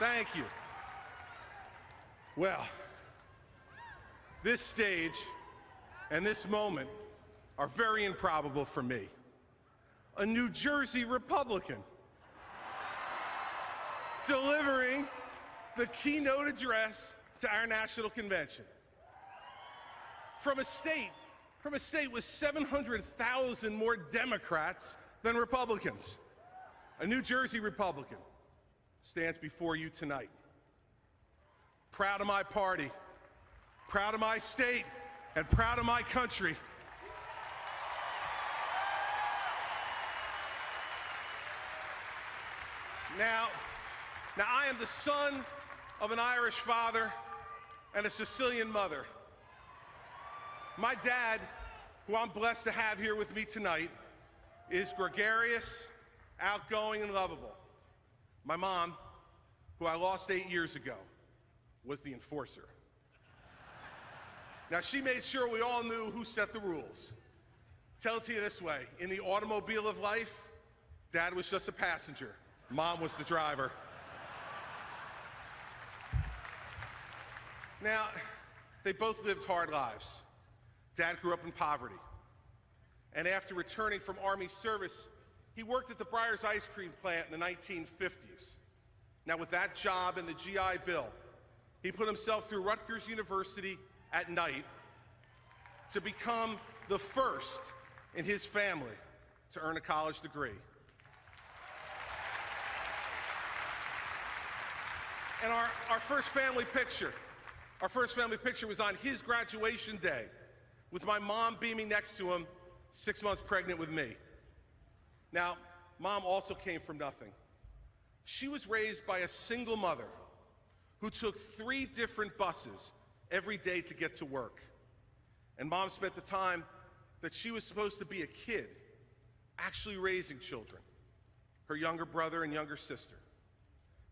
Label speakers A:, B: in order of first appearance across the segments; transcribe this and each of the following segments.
A: Thank you. Well, this stage and this moment are very improbable for me. A New Jersey Republican delivering the keynote address to our national convention. From a state with 700,000 more Democrats than Republicans. A New Jersey Republican stands before you tonight. Proud of my party, proud of my state, and proud of my country. Now I am the son of an Irish father and a Sicilian mother. My dad, who I'm blessed to have here with me tonight, is gregarious, outgoing, and lovable. My mom, who I lost 8 years ago, was the enforcer. Now, she made sure we all knew who set the rules. Tell it to you this way, in the automobile of life, Dad was just a passenger. Mom was the driver. Now, they both lived hard lives. Dad grew up in poverty. And after returning from Army service, he worked at the Breyers ice cream plant in the 1950s. Now, with that job and the GI Bill, he put himself through Rutgers University at night to become the first in his family to earn a college degree. And our first family picture was on his graduation day, with my mom beaming next to him, 6 months pregnant with me. Now, Mom also came from nothing. She was raised by a single mother who took 3 different buses every day to get to work. And Mom spent the time that she was supposed to be a kid actually raising children, her younger brother and younger sister.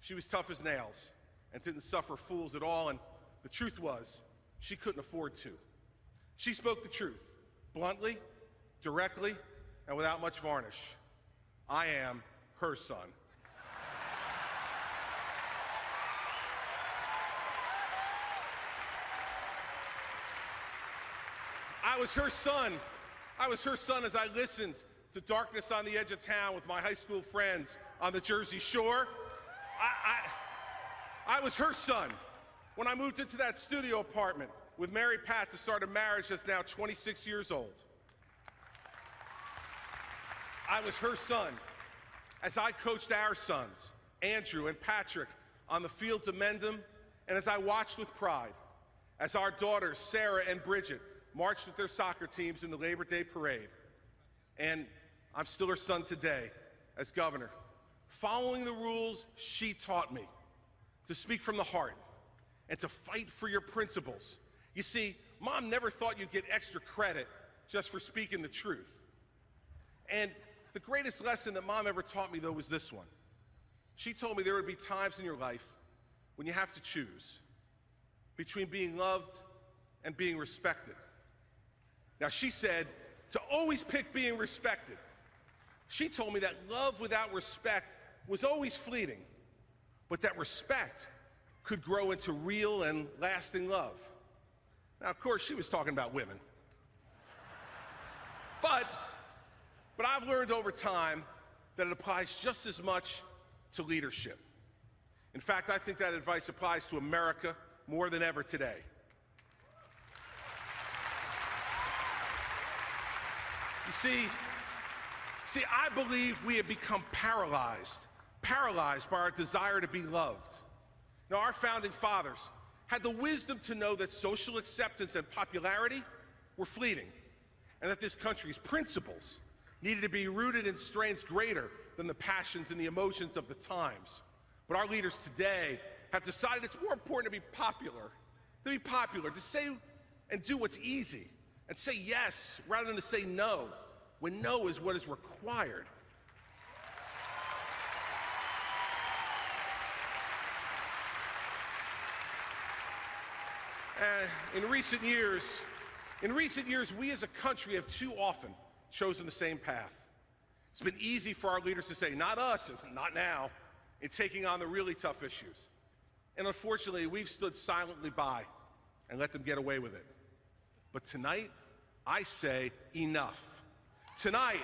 A: She was tough as nails and didn't suffer fools at all, and the truth was, she couldn't afford to. She spoke the truth, bluntly, directly, and without much varnish. I am her son. I was her son as I listened to Darkness on the Edge of Town with my high school friends on the Jersey Shore. I was her son when I moved into that studio apartment with Mary Pat to start a marriage that's now 26 years old. I was her son as I coached our sons, Andrew and Patrick, on the fields of Mendham, and as I watched with pride as our daughters, Sarah and Bridget, marched with their soccer teams in the Labor Day parade. And I'm still her son today as governor, following the rules she taught me, to speak from the heart and to fight for your principles. You see, Mom never thought you'd get extra credit just for speaking the truth. And the greatest lesson that Mom ever taught me, though, was this one. She told me there would be times in your life when you have to choose between being loved and being respected. Now, she said to always pick being respected. She told me that love without respect was always fleeting, but that respect could grow into real and lasting love. Now, of course, she was talking about women. But I've learned over time that it applies just as much to leadership. In fact, I think that advice applies to America more than ever today. You see, I believe we have become paralyzed by our desire to be loved. Now, our founding fathers had the wisdom to know that social acceptance and popularity were fleeting, and that this country's principles needed to be rooted in strains greater than the passions and the emotions of the times. But our leaders today have decided it's more important to be popular, to say and do what's easy, and say yes rather than to say no, when no is what is required. In recent years, we as a country have too often chosen the same path. It's been easy for our leaders to say, not us, not now, in taking on the really tough issues. And unfortunately, we've stood silently by and let them get away with it. But tonight, I say enough. Tonight,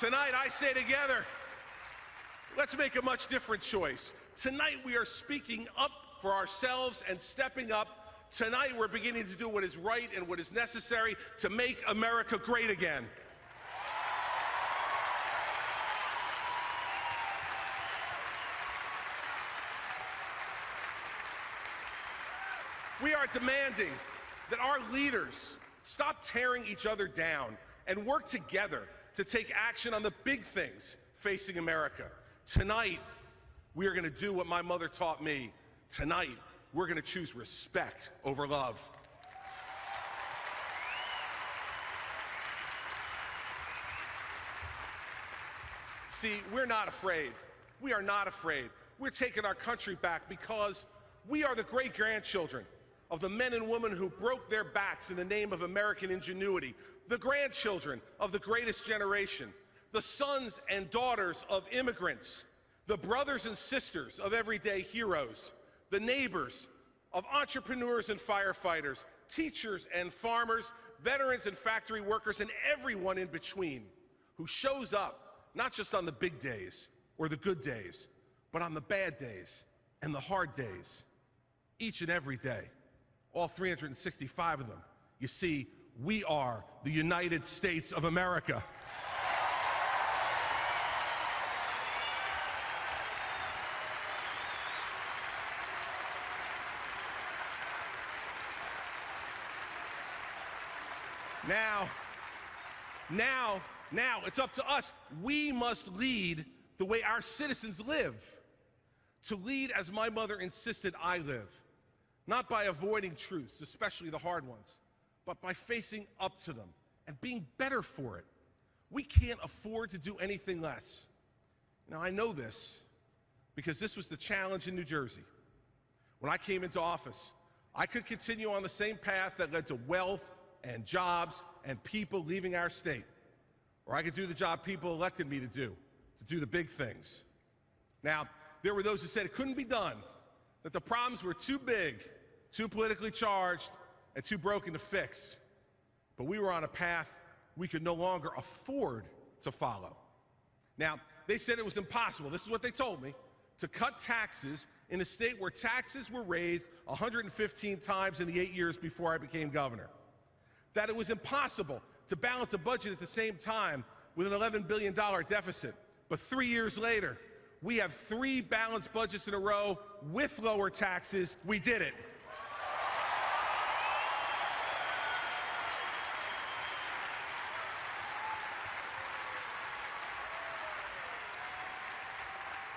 A: I say together, let's make a much different choice. Tonight, we are speaking up for ourselves and stepping up. Tonight, we're beginning to do what is right and what is necessary to make America great again. We are demanding that our leaders stop tearing each other down and work together to take action on the big things facing America. Tonight, we are going to do what my mother taught me. Tonight, we're going to choose respect over love. See, we're not afraid. We are not afraid. We're taking our country back because we are the great-grandchildren of the men and women who broke their backs in the name of American ingenuity, the grandchildren of the greatest generation, the sons and daughters of immigrants, the brothers and sisters of everyday heroes, the neighbors of entrepreneurs and firefighters, teachers and farmers, veterans and factory workers, and everyone in between who shows up not just on the big days or the good days, but on the bad days and the hard days, each and every day. All 365 of them. You see, we are the United States of America. Now, it's up to us. We must lead the way our citizens live. To lead as my mother insisted I live. Not by avoiding truths, especially the hard ones, but by facing up to them and being better for it. We can't afford to do anything less. Now, I know this because this was the challenge in New Jersey. When I came into office, I could continue on the same path that led to wealth and jobs and people leaving our state. Or I could do the job people elected me to do the big things. Now, there were those who said it couldn't be done, that the problems were too big, too politically charged, and too broken to fix. But we were on a path we could no longer afford to follow. Now, they said it was impossible, this is what they told me, to cut taxes in a state where taxes were raised 115 times in the 8 years before I became governor. That it was impossible to balance a budget at the same time with an $11 billion deficit. But 3 years later, we have 3 balanced budgets in a row with lower taxes. We did it.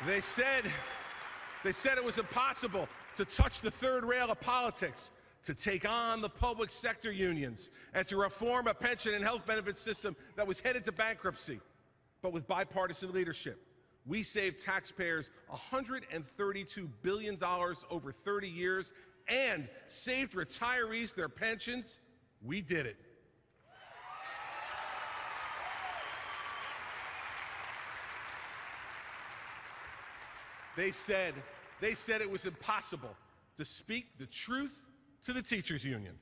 A: They said it was impossible to touch the third rail of politics, to take on the public sector unions, and to reform a pension and health benefit system that was headed to bankruptcy. But with bipartisan leadership, we saved taxpayers $132 billion over 30 years and saved retirees their pensions. We did it. They said it was impossible to speak the truth to the teachers union.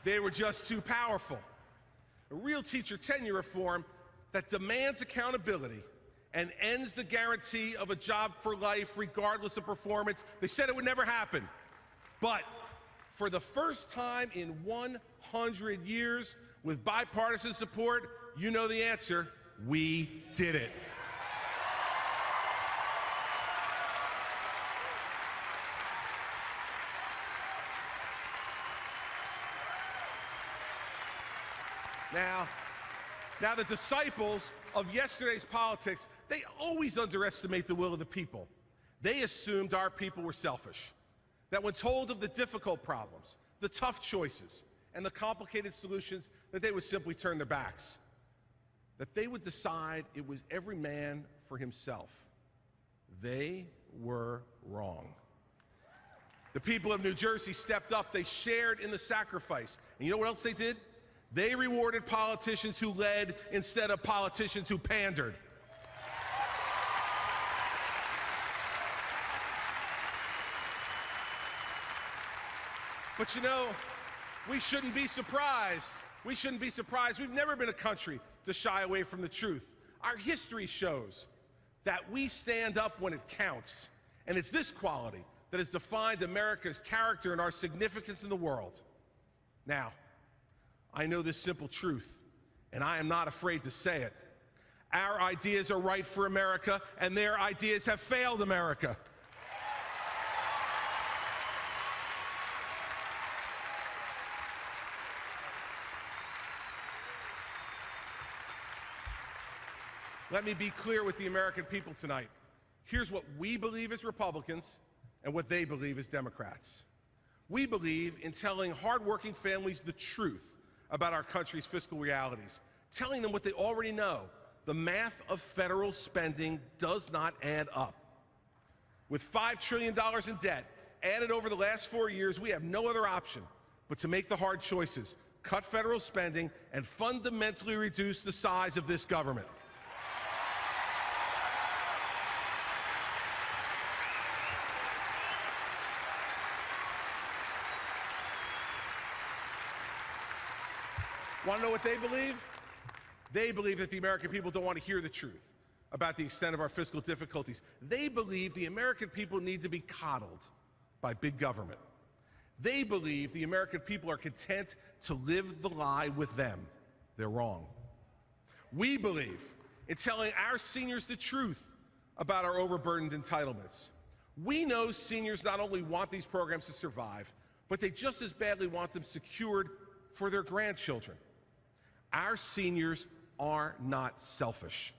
A: They were just too powerful. A real teacher tenure reform that demands accountability and ends the guarantee of a job for life regardless of performance. They said it would never happen. But for the first time in 100 years, with bipartisan support, you know the answer. We did it. Now, the disciples of yesterday's politics, they always underestimate the will of the people. They assumed our people were selfish, that when told of the difficult problems, the tough choices, and the complicated solutions, that they would simply turn their backs, that they would decide it was every man for himself. They were wrong. The people of New Jersey stepped up. They shared in the sacrifice. And you know what else they did? They rewarded politicians who led instead of politicians who pandered. But you know, we shouldn't be surprised. We shouldn't be surprised. We've never been a country to shy away from the truth. Our history shows that we stand up when it counts. And it's this quality that has defined America's character and our significance in the world. Now, I know this simple truth, and I am not afraid to say it. Our ideas are right for America, and their ideas have failed America. Let me be clear with the American people tonight. Here's what we believe as Republicans and what they believe as Democrats. We believe in telling hardworking families the truth about our country's fiscal realities, telling them what they already know. The math of federal spending does not add up. With $5 trillion in debt added over the last 4 years, we have no other option but to make the hard choices, cut federal spending, and fundamentally reduce the size of this government. Want to know what they believe? They believe that the American people don't want to hear the truth about the extent of our fiscal difficulties. They believe the American people need to be coddled by big government. They believe the American people are content to live the lie with them. They're wrong. We believe in telling our seniors the truth about our overburdened entitlements. We know seniors not only want these programs to survive, but they just as badly want them secured for their grandchildren. Our seniors are not selfish.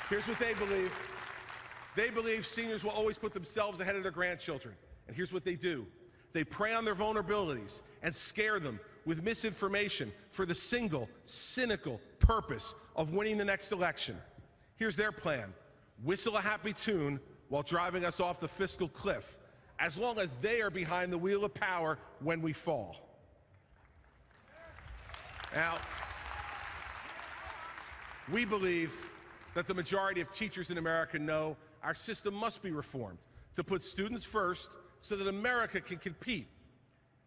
A: Here's what they believe. They believe seniors will always put themselves ahead of their grandchildren. And here's what they do. They prey on their vulnerabilities and scare them with misinformation for the single, cynical purpose of winning the next election. Here's their plan. Whistle a happy tune while driving us off the fiscal cliff, as long as they are behind the wheel of power when we fall. Now, we believe that the majority of teachers in America know our system must be reformed to put students first so that America can compete.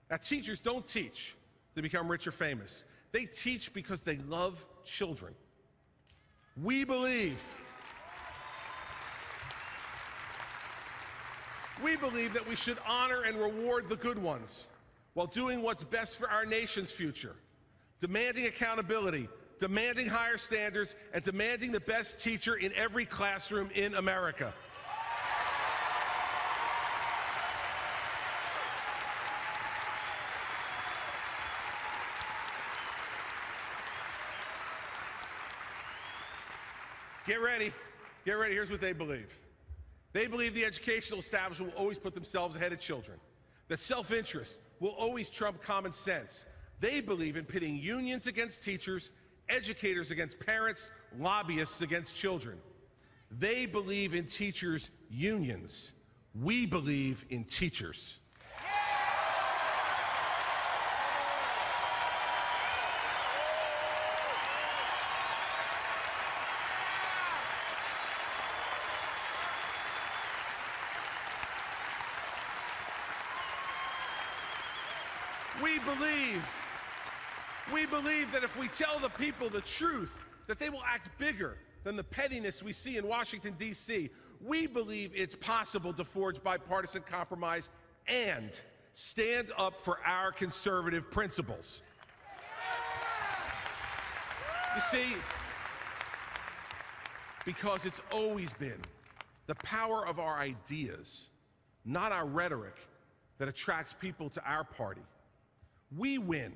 A: Now, teachers don't teach to become rich or famous. They teach because they love children. We believe that we should honor and reward the good ones while doing what's best for our nation's future, demanding accountability, demanding higher standards, and demanding the best teacher in every classroom in America. Get ready. Get ready. Here's what they believe. They believe the educational establishment will always put themselves ahead of children, that self-interest will always trump common sense. They believe in pitting unions against teachers, educators against parents, lobbyists against children. They believe in teachers' unions. We believe in teachers. We believe that if we tell the people the truth, that they will act bigger than the pettiness we see in Washington, D.C. We believe it's possible to forge bipartisan compromise and stand up for our conservative principles. You see, because it's always been the power of our ideas, not our rhetoric, that attracts people to our party. We win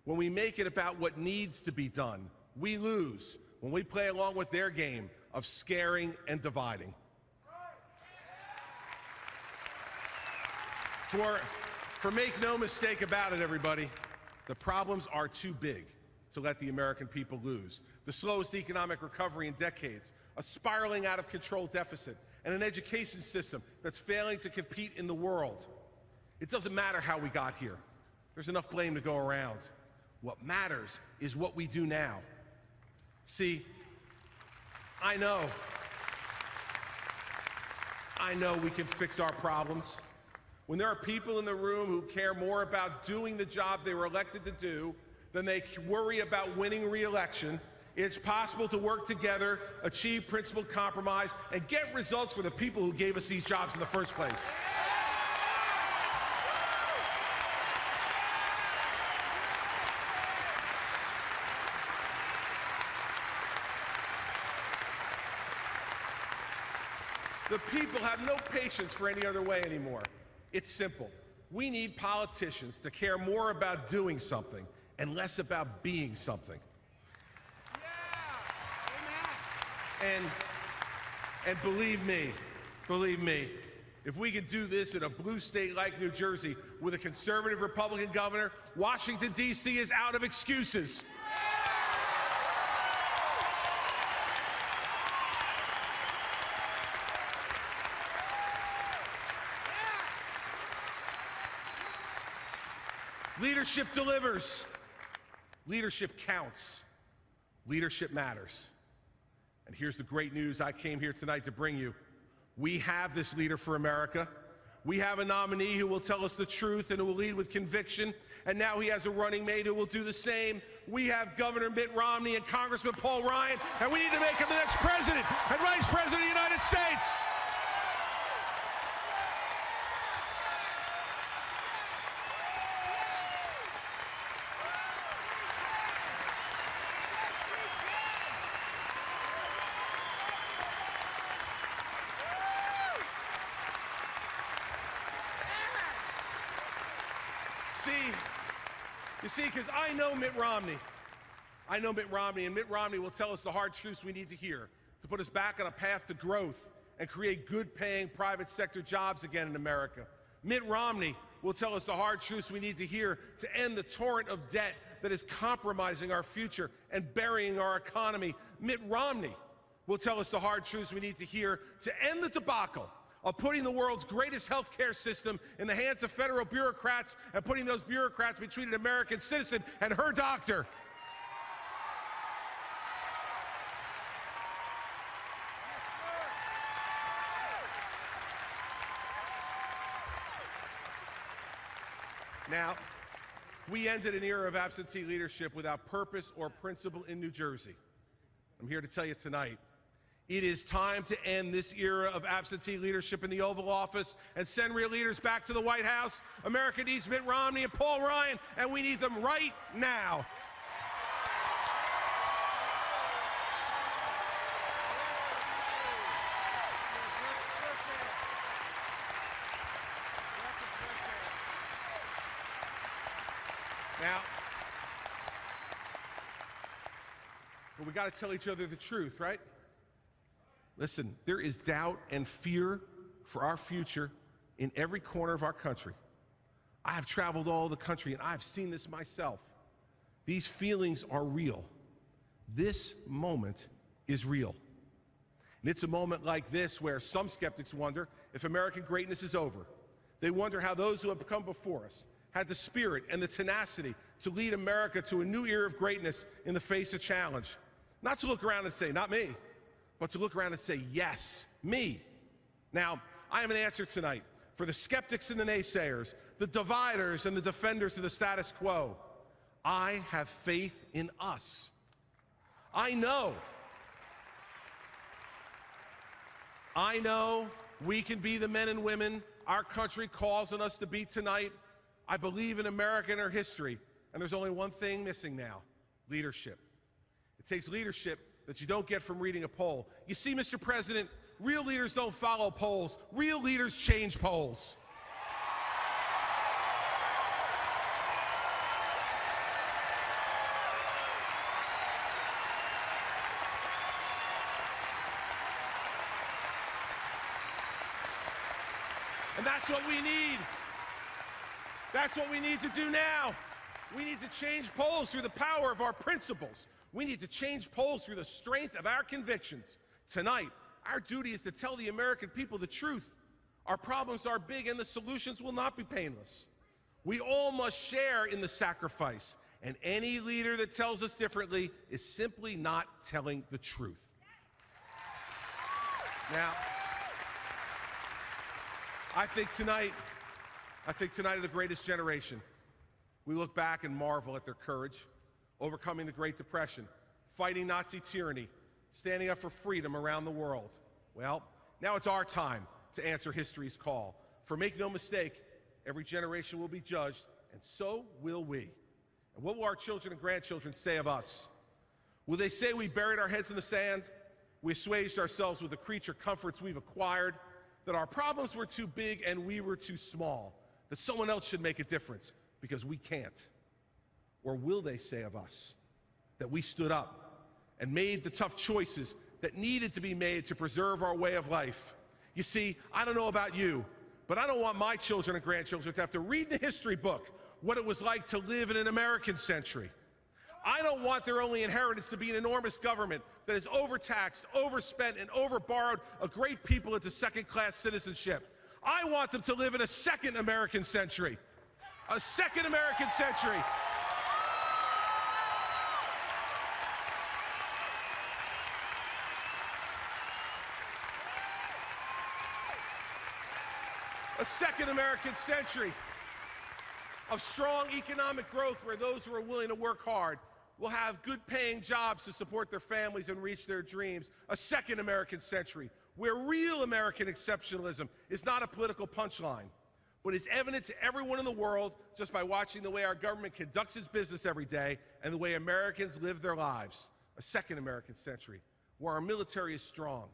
A: when we make it about what needs to be done. We lose when we play along with their game of scaring and dividing. For make no mistake about it, everybody, the problems are too big to let the American people lose. The slowest economic recovery in decades, a spiraling out of control deficit, and an education system that's failing to compete in the world. It doesn't matter how we got here. There's enough blame to go around. What matters is what we do now. See, I know we can fix our problems. When there are people in the room who care more about doing the job they were elected to do than they worry about winning re-election, it's possible to work together, achieve principled compromise, and get results for the people who gave us these jobs in the first place. The people have no patience for any other way anymore. It's simple. We need politicians to care more about doing something and less about being something. Yeah. And believe me, if we could do this in a blue state like New Jersey with a conservative Republican governor, Washington, D.C. is out of excuses. Leadership delivers. Leadership counts. Leadership matters. And here's the great news I came here tonight to bring you. We have this leader for America. We have a nominee who will tell us the truth and who will lead with conviction. And now he has a running mate who will do the same. We have Governor Mitt Romney and Congressman Paul Ryan, and we need to make him the next president and vice president of the United States. You see, because I know Mitt Romney. And Mitt Romney will tell us the hard truths we need to hear to put us back on a path to growth and create good-paying private sector jobs again in America. Mitt Romney will tell us the hard truths we need to hear to end the torrent of debt that is compromising our future and burying our economy. Mitt Romney will tell us the hard truths we need to hear to end the debacle of putting the world's greatest health care system in the hands of federal bureaucrats and putting those bureaucrats between an American citizen and her doctor. Now, we ended an era of absentee leadership without purpose or principle in New Jersey. I'm here to tell you tonight, it is time to end this era of absentee leadership in the Oval Office and send real leaders back to the White House. America needs Mitt Romney and Paul Ryan, and we need them right now. But we got to tell each other the truth, right? Listen, there is doubt and fear for our future in every corner of our country. I have traveled all the country and I've seen this myself. These feelings are real. This moment is real. And it's a moment like this where some skeptics wonder if American greatness is over. They wonder how those who have come before us had the spirit and the tenacity to lead America to a new era of greatness in the face of challenge. Not to look around and say, not me, but to look around and say, yes, me. Now, I have an answer tonight for the skeptics and the naysayers, the dividers and the defenders of the status quo. I have faith in us. I know we can be the men and women our country calls on us to be tonight. I believe in America and her history, and there's only one thing missing now: leadership. It takes leadership that you don't get from reading a poll. You see, Mr. President, real leaders don't follow polls. Real leaders change polls. And that's what we need. That's what we need to do now. We need to change polls through the power of our principles. We need to change polls through the strength of our convictions. Tonight, our duty is to tell the American people the truth. Our problems are big and the solutions will not be painless. We all must share in the sacrifice, and any leader that tells us differently is simply not telling the truth. Now, I think tonight of the greatest generation. We look back and marvel at their courage, overcoming the Great Depression, fighting Nazi tyranny, standing up for freedom around the world. Well, now it's our time to answer history's call. For make no mistake, every generation will be judged, and so will we. And what will our children and grandchildren say of us? Will they say we buried our heads in the sand? We assuaged ourselves with the creature comforts we've acquired, that our problems were too big and we were too small, that someone else should make a difference because we can't? Or will they say of us that we stood up and made the tough choices that needed to be made to preserve our way of life? You see, I don't know about you, but I don't want my children and grandchildren to have to read in a history book what it was like to live in an American century. I don't want their only inheritance to be an enormous government that has overtaxed, overspent, and overborrowed a great people into second-class citizenship. I want them to live in a second American century. A second American century. A second American century of strong economic growth where those who are willing to work hard will have good-paying jobs to support their families and reach their dreams. A second American century where real American exceptionalism is not a political punchline, but is evident to everyone in the world just by watching the way our government conducts its business every day and the way Americans live their lives. A second American century where our military is strong,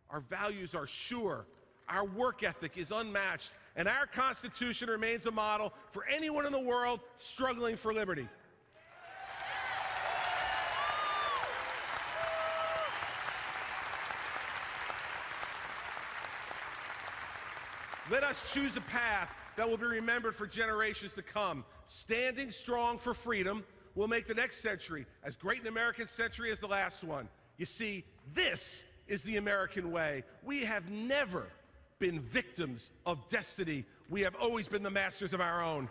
A: our values are sure, our work ethic is unmatched, and our Constitution remains a model for anyone in the world struggling for liberty. Let us choose a path that will be remembered for generations to come. Standing strong for freedom will make the next century as great an American century as the last one. You see, this is the American way. We have never been victims of destiny. We have always been the masters of our own.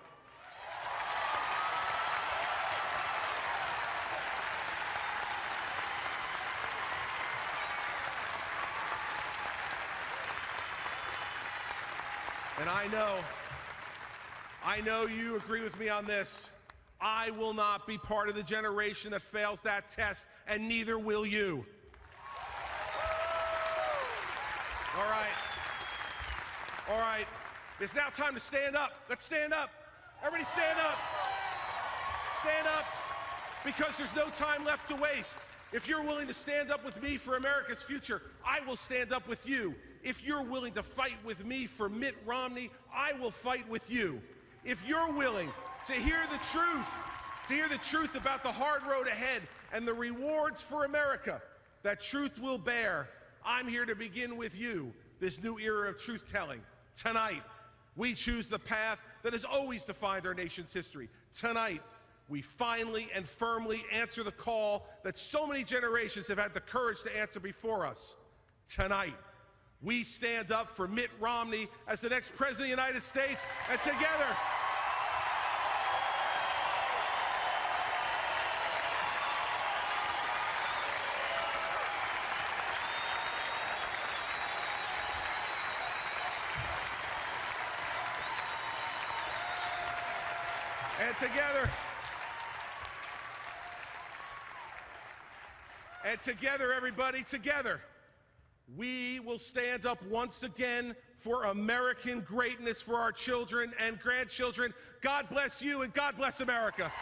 A: And I know you agree with me on this. I will not be part of the generation that fails that test, and neither will you. All right. It's now time to stand up. Let's stand up. Everybody stand up. Stand up, because there's no time left to waste. If you're willing to stand up with me for America's future, I will stand up with you. If you're willing to fight with me for Mitt Romney, I will fight with you. If you're willing to hear the truth about the hard road ahead and the rewards for America that truth will bear, I'm here to begin with you this new era of truth-telling. Tonight, we choose the path that has always defined our nation's history. Tonight, we finally and firmly answer the call that so many generations have had the courage to answer before us. Tonight, we stand up for Mitt Romney as the next President of the United States, and together, everybody, together, we will stand up once again for American greatness for our children and grandchildren. God bless you, and God bless America.